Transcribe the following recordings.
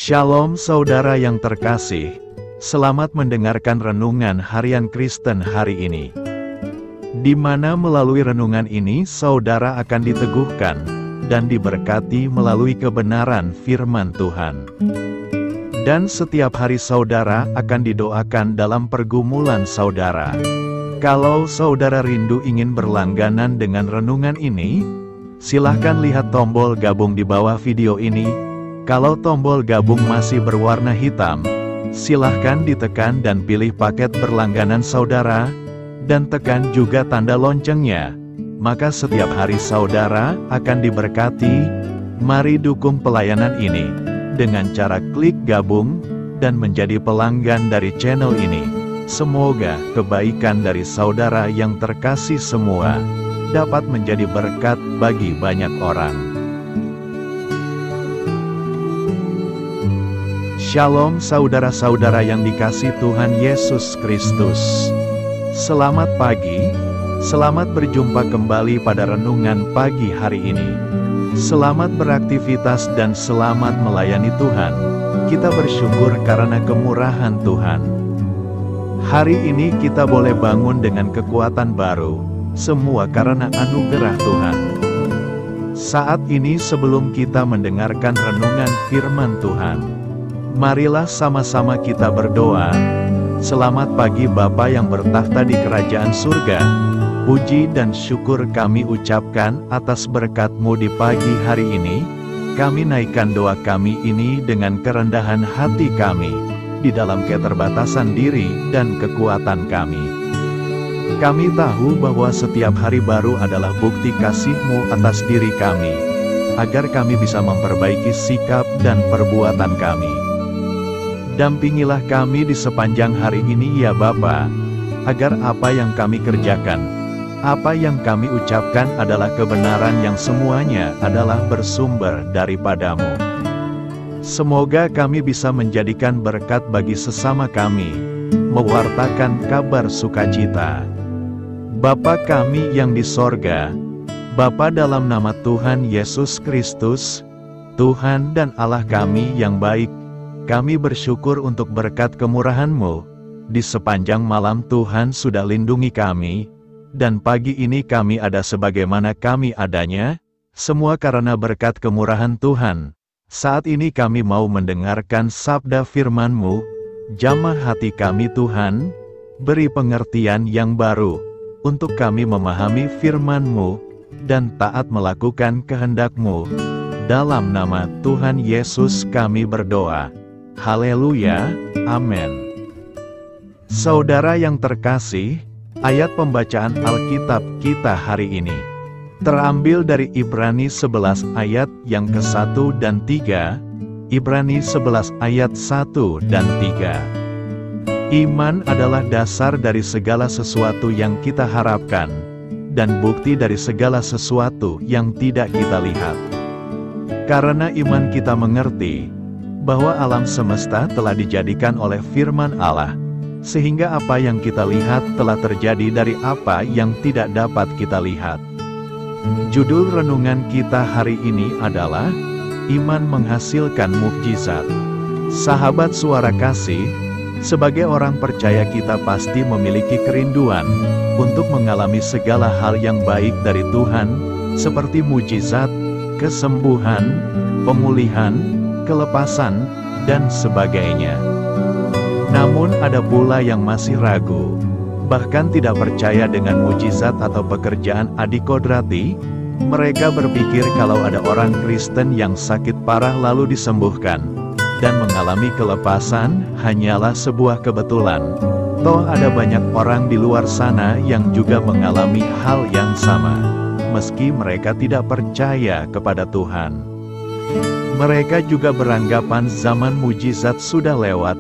Shalom saudara yang terkasih, selamat mendengarkan renungan harian Kristen hari ini. Di mana melalui renungan ini saudara akan diteguhkan dan diberkati melalui kebenaran firman Tuhan. Dan setiap hari saudara akan didoakan dalam pergumulan saudara. Kalau saudara rindu ingin berlangganan dengan renungan ini, silahkan lihat tombol gabung di bawah video ini. Kalau tombol gabung masih berwarna hitam, silahkan ditekan dan pilih paket berlangganan saudara, dan tekan juga tanda loncengnya. Maka setiap hari saudara akan diberkati. Mari dukung pelayanan ini dengan cara klik gabung dan menjadi pelanggan dari channel ini. Semoga kebaikan dari saudara yang terkasih semua dapat menjadi berkat bagi banyak orang. Shalom saudara-saudara yang dikasihi Tuhan Yesus Kristus. Selamat pagi, selamat berjumpa kembali pada renungan pagi hari ini. Selamat beraktivitas dan selamat melayani Tuhan. Kita bersyukur karena kemurahan Tuhan. Hari ini kita boleh bangun dengan kekuatan baru, semua karena anugerah Tuhan. Saat ini sebelum kita mendengarkan renungan firman Tuhan, marilah sama-sama kita berdoa. Selamat pagi Bapa yang bertahta di kerajaan surga. Puji dan syukur kami ucapkan atas berkat-Mu di pagi hari ini. Kami naikkan doa kami ini dengan kerendahan hati kami, di dalam keterbatasan diri dan kekuatan kami. Kami tahu bahwa setiap hari baru adalah bukti kasih-Mu atas diri kami, agar kami bisa memperbaiki sikap dan perbuatan kami. Dampingilah kami di sepanjang hari ini ya Bapa, agar apa yang kami kerjakan, apa yang kami ucapkan adalah kebenaran yang semuanya adalah bersumber daripada-Mu. Semoga kami bisa menjadikan berkat bagi sesama kami, mewartakan kabar sukacita. Bapa kami yang di sorga, Bapa dalam nama Tuhan Yesus Kristus, Tuhan dan Allah kami yang baik, kami bersyukur untuk berkat kemurahan-Mu. Di sepanjang malam Tuhan sudah lindungi kami, dan pagi ini kami ada sebagaimana kami adanya, semua karena berkat kemurahan Tuhan. Saat ini kami mau mendengarkan sabda firman-Mu, jamah hati kami Tuhan, beri pengertian yang baru, untuk kami memahami firman-Mu, dan taat melakukan kehendak-Mu. Dalam nama Tuhan Yesus kami berdoa. Haleluya, amin. Saudara yang terkasih, ayat pembacaan Alkitab kita hari ini terambil dari Ibrani 11 ayat yang ke-1 dan 3, Ibrani 11 ayat 1 dan 3. Iman adalah dasar dari segala sesuatu yang kita harapkan, dan bukti dari segala sesuatu yang tidak kita lihat. Karena iman kita mengerti bahwa alam semesta telah dijadikan oleh firman Allah, sehingga apa yang kita lihat telah terjadi dari apa yang tidak dapat kita lihat. Judul renungan kita hari ini adalah Iman Menghasilkan Mukjizat. Sahabat Suara Kasih, sebagai orang percaya kita pasti memiliki kerinduan untuk mengalami segala hal yang baik dari Tuhan, seperti mukjizat, kesembuhan, pemulihan, kelepasan, dan sebagainya. Namun ada pula yang masih ragu, bahkan tidak percaya dengan mukjizat atau pekerjaan adikodrati. Mereka berpikir kalau ada orang Kristen yang sakit parah lalu disembuhkan, dan mengalami kelepasan, hanyalah sebuah kebetulan. Toh ada banyak orang di luar sana yang juga mengalami hal yang sama, meski mereka tidak percaya kepada Tuhan. Mereka juga beranggapan zaman mujizat sudah lewat,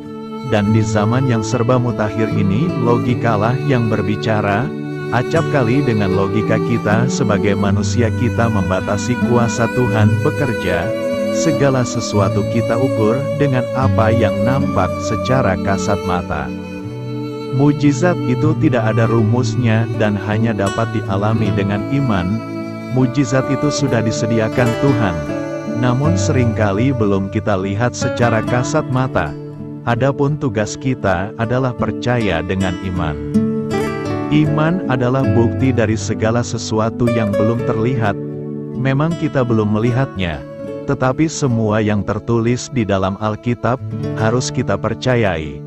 dan di zaman yang serba mutakhir ini logikalah yang berbicara. Acap kali dengan logika kita sebagai manusia kita membatasi kuasa Tuhan bekerja. Segala sesuatu kita ukur dengan apa yang nampak secara kasat mata. Mujizat itu tidak ada rumusnya dan hanya dapat dialami dengan iman. Mujizat itu sudah disediakan Tuhan, namun seringkali belum kita lihat secara kasat mata. Adapun tugas kita adalah percaya dengan iman. Iman adalah bukti dari segala sesuatu yang belum terlihat. Memang kita belum melihatnya, tetapi semua yang tertulis di dalam Alkitab harus kita percayai.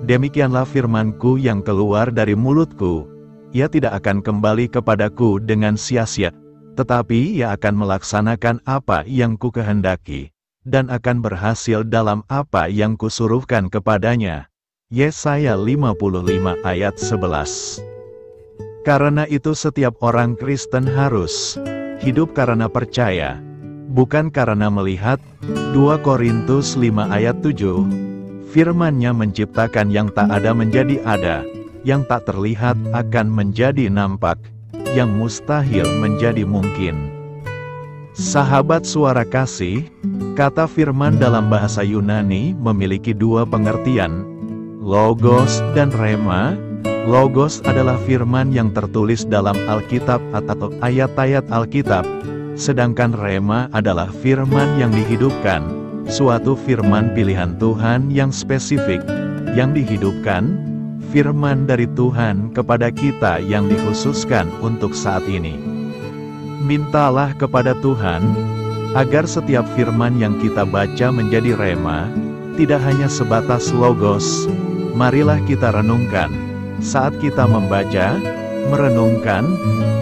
Demikianlah firman-Ku yang keluar dari mulutku. Ia tidak akan kembali kepadaku dengan sia-sia, tetapi ia akan melaksanakan apa yang Ku kehendaki, dan akan berhasil dalam apa yang Kusuruhkan kepadanya. Yesaya 55 ayat 11. Karena itu setiap orang Kristen harus hidup karena percaya, bukan karena melihat. 2 Korintus 5 ayat 7. Firman-Nya menciptakan yang tak ada menjadi ada, yang tak terlihat akan menjadi nampak, yang mustahil menjadi mungkin. Sahabat suara kasih, kata firman dalam bahasa Yunani memiliki dua pengertian, logos dan rema. Logos adalah firman yang tertulis dalam Alkitab atau ayat-ayat Alkitab, sedangkan rema adalah firman yang dihidupkan, suatu firman pilihan Tuhan yang spesifik, yang dihidupkan, firman dari Tuhan kepada kita yang dikhususkan untuk saat ini. Mintalah kepada Tuhan, agar setiap firman yang kita baca menjadi rema, tidak hanya sebatas logos. Marilah kita renungkan, saat kita membaca, merenungkan,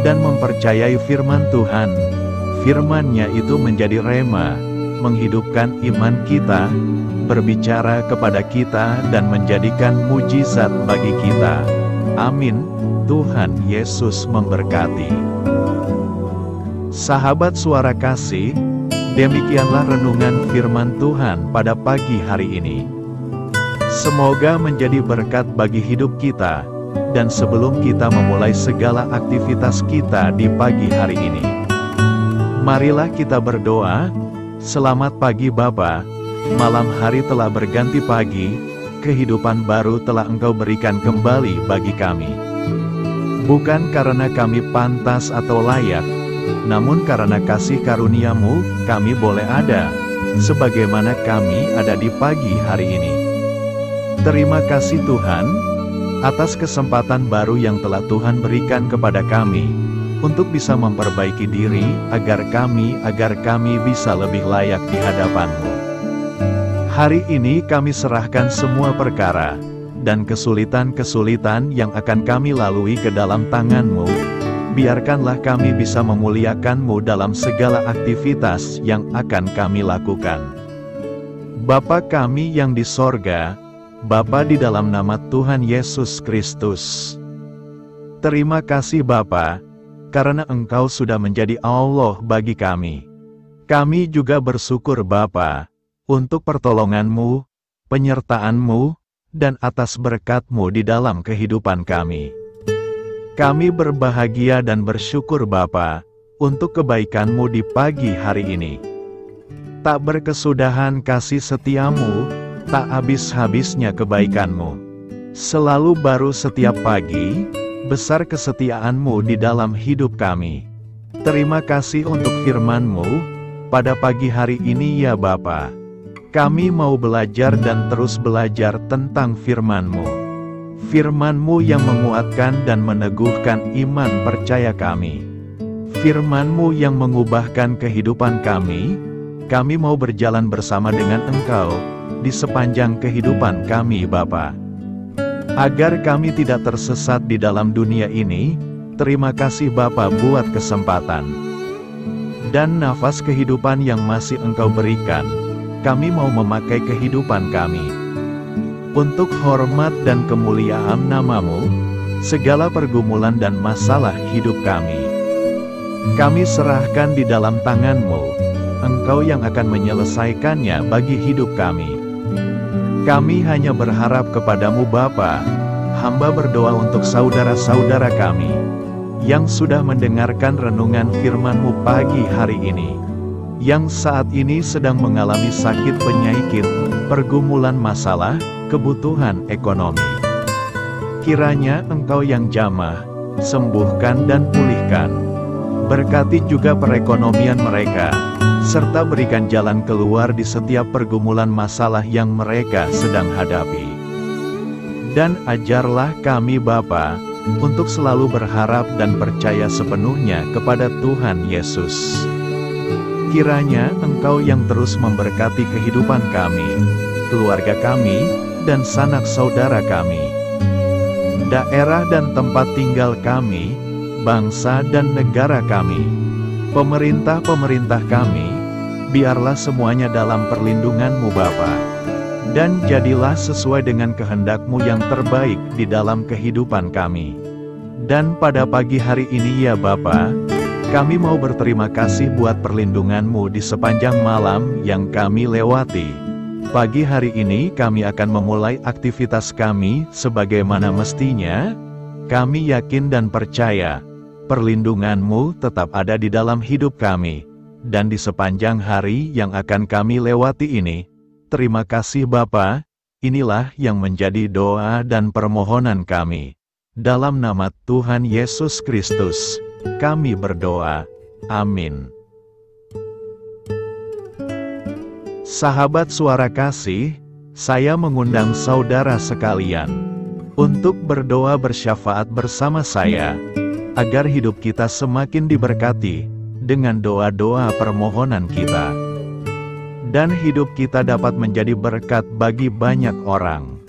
dan mempercayai firman Tuhan. Firman-Nya itu menjadi rema, menghidupkan iman kita, berbicara kepada kita dan menjadikan mujizat bagi kita. Amin. Tuhan Yesus memberkati. Sahabat suara kasih, demikianlah renungan firman Tuhan pada pagi hari ini. Semoga menjadi berkat bagi hidup kita, dan sebelum kita memulai segala aktivitas kita di pagi hari ini, marilah kita berdoa. Selamat pagi Bapa, malam hari telah berganti pagi, kehidupan baru telah Engkau berikan kembali bagi kami. Bukan karena kami pantas atau layak, namun karena kasih karunia-Mu, kami boleh ada, sebagaimana kami ada di pagi hari ini. Terima kasih Tuhan, atas kesempatan baru yang telah Tuhan berikan kepada kami, untuk bisa memperbaiki diri, agar kami bisa lebih layak di hadapan-Mu. Hari ini kami serahkan semua perkara, dan kesulitan-kesulitan yang akan kami lalui ke dalam tangan-Mu. Biarkanlah kami bisa memuliakan-Mu dalam segala aktivitas yang akan kami lakukan. Bapa kami yang di sorga, Bapa di dalam nama Tuhan Yesus Kristus. Terima kasih Bapa, karena Engkau sudah menjadi Allah bagi kami. Kami juga bersyukur Bapa, untuk pertolongan-Mu, penyertaan-Mu, dan atas berkat-Mu di dalam kehidupan kami. Kami berbahagia dan bersyukur Bapa, untuk kebaikan-Mu di pagi hari ini. Tak berkesudahan kasih setia-Mu, tak habis-habisnya kebaikan-Mu. Selalu baru setiap pagi, besar kesetiaan-Mu di dalam hidup kami. Terima kasih untuk firman-Mu, pada pagi hari ini ya Bapa. Kami mau belajar dan terus belajar tentang firman-Mu. Firman-Mu yang menguatkan dan meneguhkan iman percaya kami. Firman-Mu yang mengubahkan kehidupan kami. Kami mau berjalan bersama dengan Engkau, di sepanjang kehidupan kami Bapa. Agar kami tidak tersesat di dalam dunia ini, terima kasih Bapa buat kesempatan dan nafas kehidupan yang masih Engkau berikan. Kami mau memakai kehidupan kami untuk hormat dan kemuliaan nama-Mu. Segala pergumulan dan masalah hidup kami serahkan di dalam tangan-Mu. Engkau yang akan menyelesaikannya bagi hidup kami. Kami hanya berharap kepadamu Bapa. Hamba berdoa untuk saudara-saudara kami, yang sudah mendengarkan renungan firman-Mu pagi hari ini, yang saat ini sedang mengalami sakit penyakit, pergumulan masalah, kebutuhan ekonomi. Kiranya Engkau yang jamah, sembuhkan dan pulihkan. Berkati juga perekonomian mereka, serta berikan jalan keluar di setiap pergumulan masalah yang mereka sedang hadapi. Dan ajarlah kami Bapa, untuk selalu berharap dan percaya sepenuhnya kepada Tuhan Yesus. Kiranya Engkau yang terus memberkati kehidupan kami, keluarga kami, dan sanak saudara kami, daerah dan tempat tinggal kami, bangsa dan negara kami, pemerintah-pemerintah kami, biarlah semuanya dalam perlindungan-Mu Bapa. Dan jadilah sesuai dengan kehendak-Mu yang terbaik di dalam kehidupan kami. Dan pada pagi hari ini ya Bapa, kami mau berterima kasih buat perlindungan-Mu di sepanjang malam yang kami lewati. Pagi hari ini kami akan memulai aktivitas kami sebagaimana mestinya. Kami yakin dan percaya, perlindungan-Mu tetap ada di dalam hidup kami. Dan di sepanjang hari yang akan kami lewati ini, terima kasih Bapa, inilah yang menjadi doa dan permohonan kami. Dalam nama Tuhan Yesus Kristus, kami berdoa. Amin. Sahabat Suara Kasih, saya mengundang saudara sekalian untuk berdoa bersyafaat bersama saya, agar hidup kita semakin diberkati dengan doa-doa permohonan kita. Dan hidup kita dapat menjadi berkat bagi banyak orang.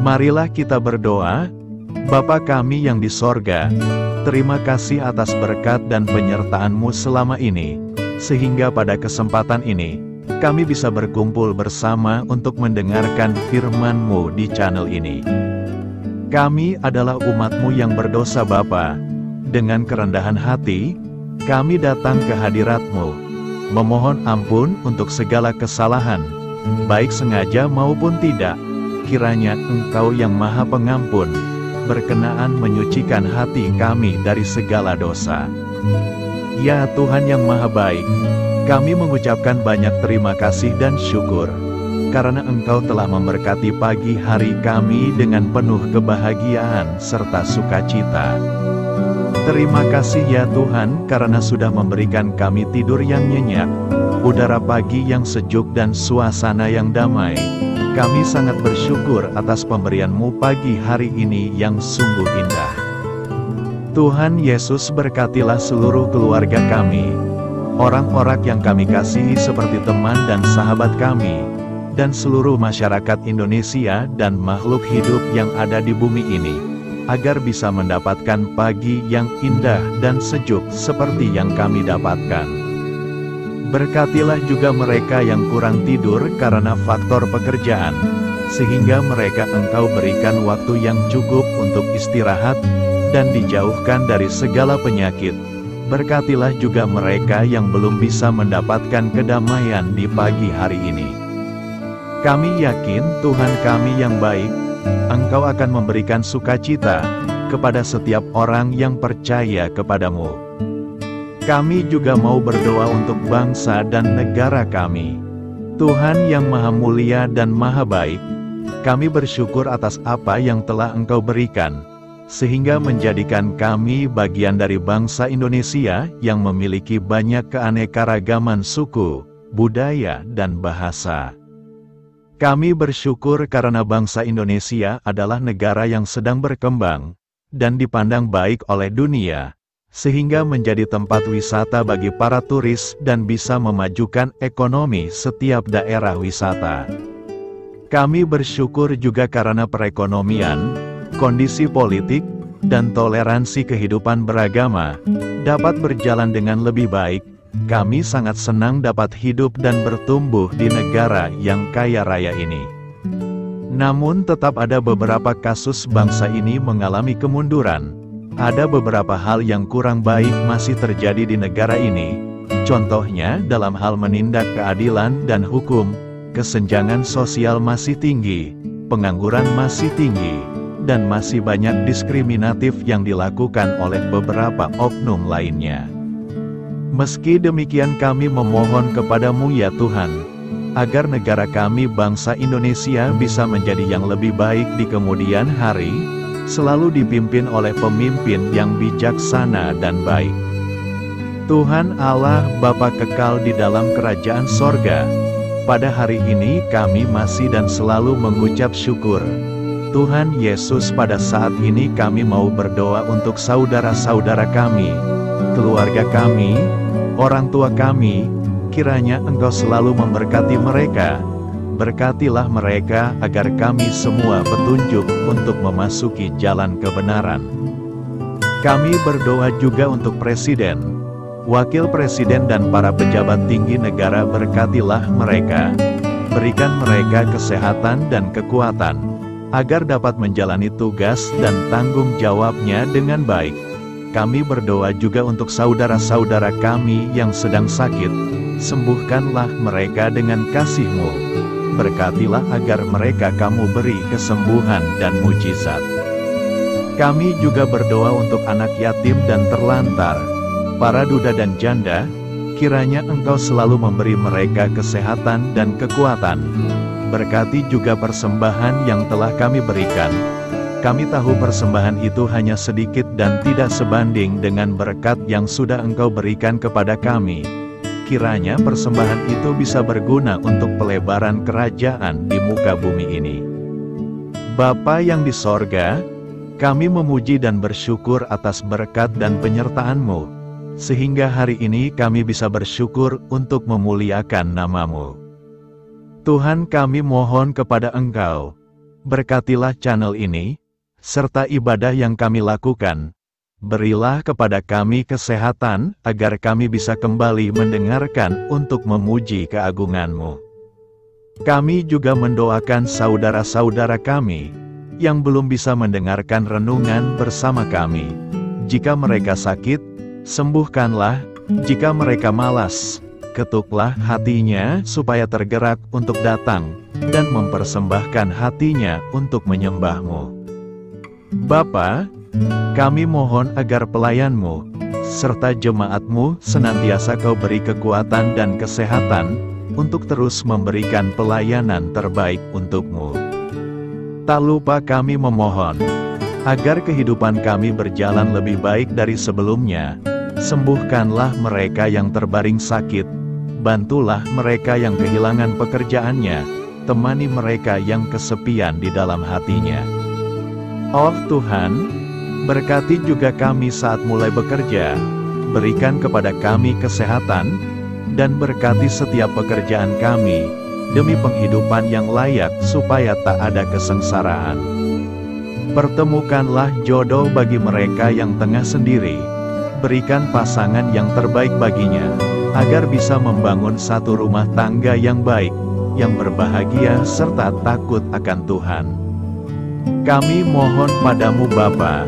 Marilah kita berdoa. Bapa kami yang di sorga, terima kasih atas berkat dan penyertaan-Mu selama ini, sehingga pada kesempatan ini, kami bisa berkumpul bersama untuk mendengarkan firman-Mu di channel ini. Kami adalah umat-Mu yang berdosa Bapa. Dengan kerendahan hati, kami datang ke hadirat-Mu, memohon ampun untuk segala kesalahan, baik sengaja maupun tidak. Kiranya Engkau yang Maha Pengampun, berkenaan menyucikan hati kami dari segala dosa. Ya Tuhan yang Maha Baik, kami mengucapkan banyak terima kasih dan syukur, karena Engkau telah memberkati pagi hari kami dengan penuh kebahagiaan serta sukacita. Terima kasih ya Tuhan karena sudah memberikan kami tidur yang nyenyak, udara pagi yang sejuk dan suasana yang damai. Kami sangat bersyukur atas pemberian-Mu pagi hari ini yang sungguh indah. Tuhan Yesus berkatilah seluruh keluarga kami, orang-orang yang kami kasihi seperti teman dan sahabat kami, dan seluruh masyarakat Indonesia dan makhluk hidup yang ada di bumi ini, agar bisa mendapatkan pagi yang indah dan sejuk seperti yang kami dapatkan. Berkatilah juga mereka yang kurang tidur karena faktor pekerjaan, sehingga mereka Engkau berikan waktu yang cukup untuk istirahat, dan dijauhkan dari segala penyakit. Berkatilah juga mereka yang belum bisa mendapatkan kedamaian di pagi hari ini. Kami yakin Tuhan kami yang baik, Engkau akan memberikan sukacita kepada setiap orang yang percaya kepada-Mu. Kami juga mau berdoa untuk bangsa dan negara kami. Tuhan yang Maha Mulia dan Maha Baik, kami bersyukur atas apa yang telah Engkau berikan, sehingga menjadikan kami bagian dari bangsa Indonesia yang memiliki banyak keanekaragaman suku, budaya, dan bahasa. Kami bersyukur karena bangsa Indonesia adalah negara yang sedang berkembang, dan dipandang baik oleh dunia, sehingga menjadi tempat wisata bagi para turis dan bisa memajukan ekonomi setiap daerah wisata. Kami bersyukur juga karena perekonomian, kondisi politik, dan toleransi kehidupan beragama dapat berjalan dengan lebih baik. Kami sangat senang dapat hidup dan bertumbuh di negara yang kaya raya ini. Namun tetap ada beberapa kasus bangsa ini mengalami kemunduran. Ada beberapa hal yang kurang baik masih terjadi di negara ini. Contohnya dalam hal menindak keadilan dan hukum, kesenjangan sosial masih tinggi, pengangguran masih tinggi, dan masih banyak diskriminatif yang dilakukan oleh beberapa oknum lainnya. Meski demikian kami memohon kepada-Mu ya Tuhan, agar negara kami bangsa Indonesia bisa menjadi yang lebih baik di kemudian hari, selalu dipimpin oleh pemimpin yang bijaksana dan baik. Tuhan Allah Bapa kekal di dalam kerajaan sorga, pada hari ini kami masih dan selalu mengucap syukur. Tuhan Yesus, pada saat ini kami mau berdoa untuk saudara-saudara kami, keluarga kami, orang tua kami. Kiranya Engkau selalu memberkati mereka. Berkatilah mereka agar kami semua petunjuk untuk memasuki jalan kebenaran. Kami berdoa juga untuk Presiden, Wakil Presiden dan para pejabat tinggi negara. Berkatilah mereka. Berikan mereka kesehatan dan kekuatan, agar dapat menjalani tugas dan tanggung jawabnya dengan baik. Kami berdoa juga untuk saudara-saudara kami yang sedang sakit. Sembuhkanlah mereka dengan kasih-Mu. Berkatilah agar mereka Kamu beri kesembuhan dan mujizat. Kami juga berdoa untuk anak yatim dan terlantar, para duda dan janda. Kiranya Engkau selalu memberi mereka kesehatan dan kekuatan. Berkati juga persembahan yang telah kami berikan. Kami tahu persembahan itu hanya sedikit dan tidak sebanding dengan berkat yang sudah Engkau berikan kepada kami. Kiranya persembahan itu bisa berguna untuk pelebaran kerajaan di muka bumi ini. Bapa yang di sorga, kami memuji dan bersyukur atas berkat dan penyertaan-Mu, sehingga hari ini kami bisa bersyukur untuk memuliakan nama-Mu. Tuhan, kami mohon kepada Engkau, berkatilah channel ini, serta ibadah yang kami lakukan. Berilah kepada kami kesehatan, agar kami bisa kembali mendengarkan untuk memuji keagungan-Mu. Kami juga mendoakan saudara-saudara kami, yang belum bisa mendengarkan renungan bersama kami. Jika mereka sakit, sembuhkanlah. Jika mereka malas, ketuklah hatinya supaya tergerak untuk datang, dan mempersembahkan hatinya untuk menyembah-Mu. Bapa, kami mohon agar pelayan-Mu, serta jemaat-Mu senantiasa Kau beri kekuatan dan kesehatan, untuk terus memberikan pelayanan terbaik untuk-Mu. Tak lupa kami memohon, agar kehidupan kami berjalan lebih baik dari sebelumnya. Sembuhkanlah mereka yang terbaring sakit, bantulah mereka yang kehilangan pekerjaannya, temani mereka yang kesepian di dalam hatinya. Oh Tuhan, berkati juga kami saat mulai bekerja, berikan kepada kami kesehatan, dan berkati setiap pekerjaan kami, demi penghidupan yang layak supaya tak ada kesengsaraan. Pertemukanlah jodoh bagi mereka yang tengah sendiri, berikan pasangan yang terbaik baginya, agar bisa membangun satu rumah tangga yang baik, yang berbahagia serta takut akan Tuhan. Kami mohon padamu Bapa,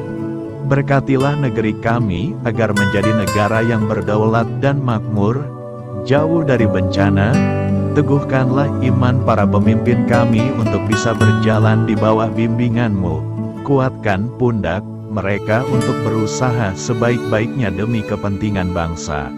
berkatilah negeri kami agar menjadi negara yang berdaulat dan makmur, jauh dari bencana. Teguhkanlah iman para pemimpin kami untuk bisa berjalan di bawah bimbingan-Mu. Kuatkan pundak mereka untuk berusaha sebaik-baiknya demi kepentingan bangsa.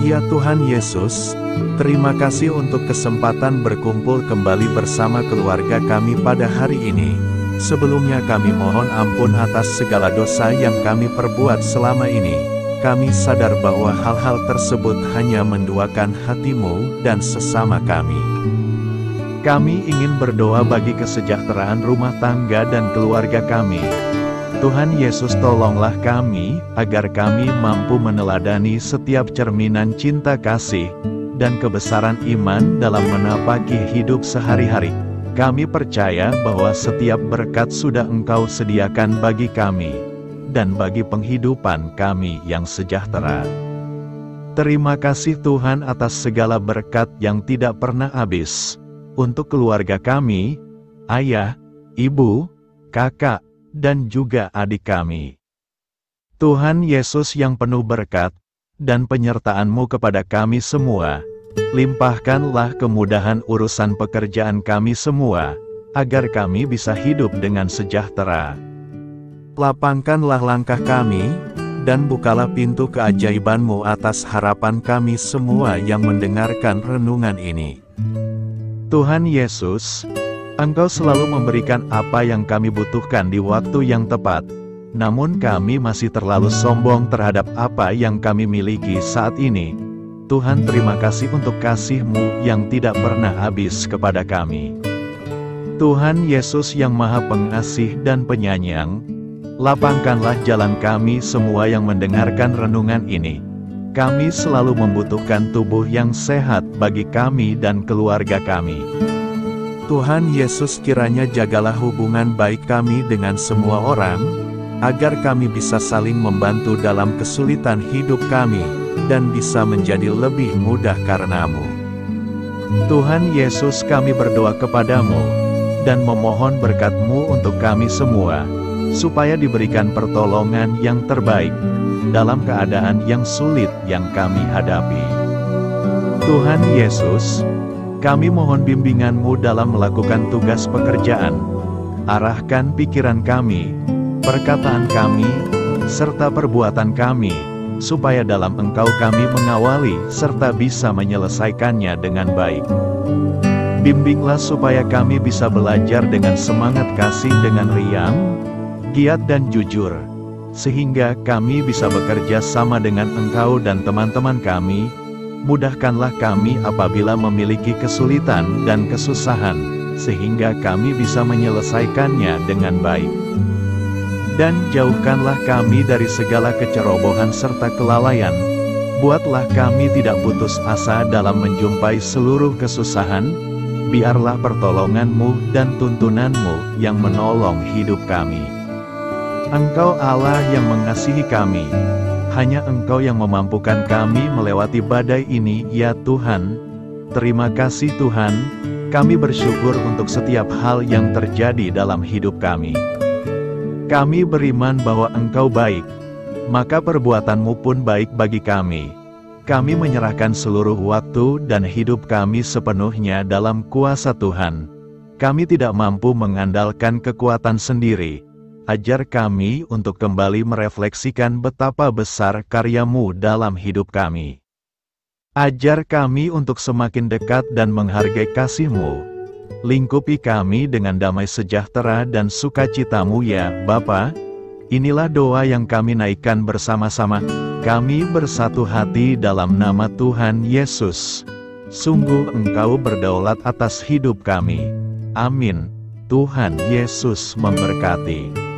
Ya Tuhan Yesus, terima kasih untuk kesempatan berkumpul kembali bersama keluarga kami pada hari ini. Sebelumnya kami mohon ampun atas segala dosa yang kami perbuat selama ini. Kami sadar bahwa hal-hal tersebut hanya menduakan hati-Mu dan sesama kami. Kami ingin berdoa bagi kesejahteraan rumah tangga dan keluarga kami. Tuhan Yesus, tolonglah kami, agar kami mampu meneladani setiap cerminan cinta kasih, dan kebesaran iman dalam menapaki hidup sehari-hari. Kami percaya bahwa setiap berkat sudah Engkau sediakan bagi kami, dan bagi penghidupan kami yang sejahtera. Terima kasih Tuhan atas segala berkat yang tidak pernah habis, untuk keluarga kami, ayah, ibu, kakak, dan juga adik kami. Tuhan Yesus yang penuh berkat, dan penyertaan-Mu kepada kami semua, limpahkanlah kemudahan urusan pekerjaan kami semua, agar kami bisa hidup dengan sejahtera. Lapangkanlah langkah kami, dan bukalah pintu keajaiban-Mu atas harapan kami semua yang mendengarkan renungan ini. Tuhan Yesus, Engkau selalu memberikan apa yang kami butuhkan di waktu yang tepat. namun kami masih terlalu sombong terhadap apa yang kami miliki saat ini. Tuhan, terima kasih untuk kasih-Mu yang tidak pernah habis kepada kami. Tuhan Yesus yang Maha Pengasih dan Penyayang, lapangkanlah jalan kami semua yang mendengarkan renungan ini. Kami selalu membutuhkan tubuh yang sehat bagi kami dan keluarga kami. Tuhan Yesus, kiranya jagalah hubungan baik kami dengan semua orang, agar kami bisa saling membantu dalam kesulitan hidup kami, dan bisa menjadi lebih mudah karena-Mu. Tuhan Yesus, kami berdoa kepada-Mu, dan memohon berkat-Mu untuk kami semua, supaya diberikan pertolongan yang terbaik, dalam keadaan yang sulit yang kami hadapi. Tuhan Yesus, kami mohon bimbingan-Mu dalam melakukan tugas pekerjaan. Arahkan pikiran kami, perkataan kami, serta perbuatan kami, supaya dalam Engkau kami mengawali serta bisa menyelesaikannya dengan baik. Bimbinglah supaya kami bisa belajar dengan semangat kasih dengan riang, giat dan jujur, sehingga kami bisa bekerja sama dengan Engkau dan teman-teman kami. Mudahkanlah kami apabila memiliki kesulitan dan kesusahan, sehingga kami bisa menyelesaikannya dengan baik. Dan jauhkanlah kami dari segala kecerobohan serta kelalaian. Buatlah kami tidak putus asa dalam menjumpai seluruh kesusahan. Biarlah pertolongan-Mu dan tuntunan-Mu yang menolong hidup kami. Engkau Allah yang mengasihi kami. Hanya Engkau yang memampukan kami melewati badai ini, ya Tuhan. Terima kasih Tuhan, kami bersyukur untuk setiap hal yang terjadi dalam hidup kami. Kami beriman bahwa Engkau baik, maka perbuatan-Mu pun baik bagi kami. Kami menyerahkan seluruh waktu dan hidup kami sepenuhnya dalam kuasa Tuhan. Kami tidak mampu mengandalkan kekuatan sendiri. Ajar kami untuk kembali merefleksikan betapa besar karya-Mu dalam hidup kami. Ajar kami untuk semakin dekat dan menghargai kasih-Mu. Lingkupi kami dengan damai sejahtera dan sukacita-Mu ya Bapa. Inilah doa yang kami naikkan bersama-sama. Kami bersatu hati dalam nama Tuhan Yesus. Sungguh Engkau berdaulat atas hidup kami. Amin. Tuhan Yesus memberkati.